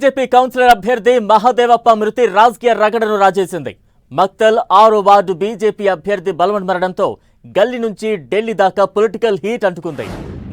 BJP councillor అభ్యర్థి మహదేవప్ప మృతి రాజకీయ రగడను రాజేసింది. మక్తల్ 6వ వార్డు బీజేపీ అభ్యర్థి బలవన్ మరణంతో గల్లీ నుంచి ఢిల్లీ దాకా పొలిటికల్ హీట్ అంటుకుంది.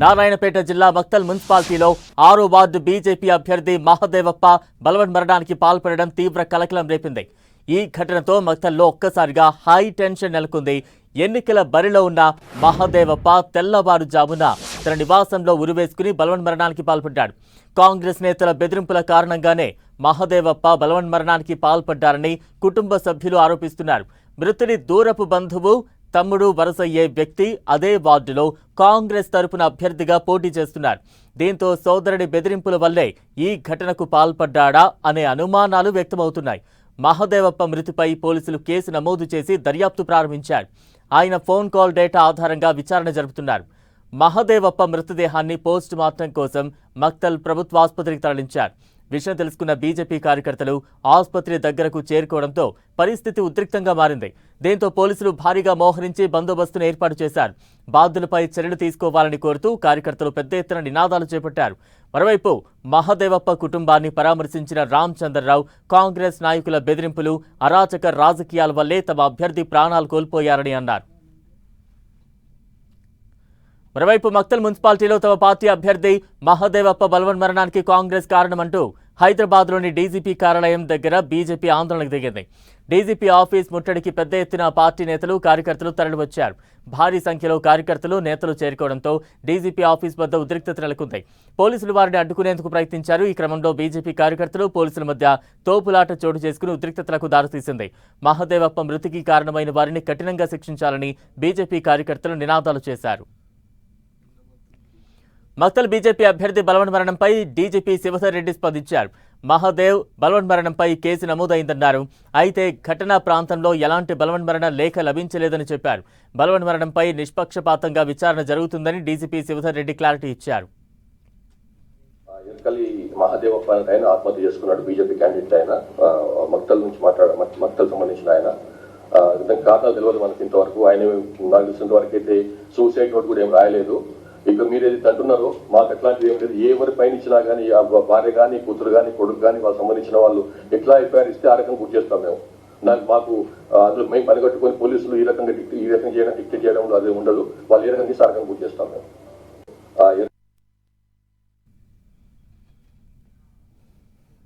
నారాయణపేట జిల్లా మక్తల్ మున్సిపాలిటీలో 6వ వార్డు బీజేపీ అభ్యర్థి మహదేవప్ప బలవన్ మరణానికి పాల్పడడం తీవ్ర కలకలం రేపింది. ఈ ఘటనతో మక్తల్లో ఒక్కసారిగా హై టెన్షన్ నెలకొంది. ఎన్నికల బరిలో ఉన్న మహదేవప్ప తెల్లవారుజామున తన నివాసంలో ఉరివేసుకుని బలవన్ మరణానికి పాల్పడ్డాడు. కాంగ్రెస్ నేతల బెదిరింపుల కారణంగానే మహదేవప్ప బలవన్ మరణానికి పాల్పడ్డారని కుటుంబ సభ్యులు ఆరోపిస్తున్నారు. మృతుడి దూరపు బంధువు తమ్ముడు వరుసయ్యే వ్యక్తి అదే వార్డులో కాంగ్రెస్ తరపున అభ్యర్థిగా పోటీ చేస్తున్నారు. దీంతో సోదరుడి బెదిరింపుల వల్లే ఈ ఘటనకు పాల్పడ్డాడా అనే అనుమానాలు వ్యక్తమవుతున్నాయి. మహదేవప్ప మృతిపై పోలీసులు కేసు నమోదు చేసి దర్యాప్తు ప్రారంభించారు. ఆయన ఫోన్ కాల్ డేటా ఆధారంగా విచారణ జరుపుతున్నారు. మహదేవప్ప మృతదేహాన్ని పోస్ట్ మార్టం కోసం మక్తల్ ప్రభుత్వ ఆసుపత్రికి తరలించారు. విషయం తెలుసుకున్న బీజేపీ కార్యకర్తలు ఆసుపత్రి దగ్గరకు చేరుకోవడంతో పరిస్థితి ఉద్రిక్తంగా మారింది. దీంతో పోలీసులు భారీగా మోహరించి బందోబస్తును ఏర్పాటు చేశారు. బాధ్యులపై చర్యలు తీసుకోవాలని కోరుతూ కార్యకర్తలు పెద్ద ఎత్తున నినాదాలు చేపట్టారు. మరోవైపు మహదేవప్ప కుటుంబాన్ని పరామర్శించిన రామచంద్రరావు కాంగ్రెస్ నాయకుల బెదిరింపులు, అరాచక రాజకీయాల వల్లే తమ అభ్యర్థి ప్రాణాలు కోల్పోయారని అన్నారు. మరోవైపు మక్తల్ మున్సిపాలిటీలో తమ పార్టీ అభ్యర్థి మహదేవప్ప బలవన్ మరణానికి కాంగ్రెస్ కారణమంటూ హైదరాబాద్లోని డీజీపీ కార్యాలయం దగ్గర బీజేపీ ఆందోళనకు దిగింది. డీజీపీ ఆఫీస్ ముట్టడికి పెద్ద ఎత్తున పార్టీ నేతలు, కార్యకర్తలు తరలివచ్చారు. భారీ సంఖ్యలో కార్యకర్తలు, నేతలు చేరుకోవడంతో డీజీపీ ఆఫీస్ వద్ద ఉద్రిక్తత నెలకొంది. పోలీసులు వారిని అడ్డుకునేందుకు ప్రయత్నించారు. ఈ క్రమంలో బీజేపీ కార్యకర్తలు, పోలీసుల మధ్య తోపులాట చోటు చేసుకుని ఉద్రిక్తతలకు దారితీసింది. మహదేవప్ప మృతికి కారణమైన వారిని కఠినంగా శిక్షించాలని బీజేపీ కార్యకర్తలు నినాదాలు చేశారు. మక్తల్ బీజేపీ అభ్యర్థి బలవన్ మరణంపై డీజీపీ శివధర్ రెడ్డి స్పందించారు. మహదేవ్ బలవన్ మరణంపై కేసు నమోదైందన్నారు. అయితే ఘటనా ప్రాంతంలో ఎలాంటి బలవన్ మరణ లేఖ లభించలేదని చెప్పారు. బలవన్ మరణంపై నిష్పక్షపాతంగా విచారణ జరుగుతుందని డీజీపీ శివధర్ రెడ్డి క్లారిటీ ఇచ్చారు. మహదేవప్ప ఆయన ఆత్మహత్య చేసుకున్నాడు. బీజేపీ క్యాండిడేట్ ఆయన మక్తల్ నుంచి మక్తల్ సంబంధించిన ఆయన కారణాలు తెలియదు మనకి ఇంతవరకు. ఆయన నాకు తెలిసినంత వరకు అయితే సూసైడ్ నోట్ కూడా ఏం రాయలేదు. ఇక మీరు ఏదైతే అంటున్నారో మాకు అట్లాంటిది ఏం లేదు. ఎవరి పైన ఇచ్చినా కానీ భార్య కానీ, కూతురు కానీ, కొడుకు కానీ, వాళ్ళకి సంబంధించిన వాళ్ళు ఎట్లా ఎఫ్ఐఆర్ ఇస్తే ఆ రకంగా గుర్తు చేస్తాం మేము. మాకు అందులో మేము పనిగట్టుకొని పోలీసులు ఈ రకంగా డిక్టేట్ చేయడంలో అదే ఉండదు. వాళ్ళు ఏ రకంగా ఇస్తే ఆ రకంగా గుర్తు చేస్తాం మేము.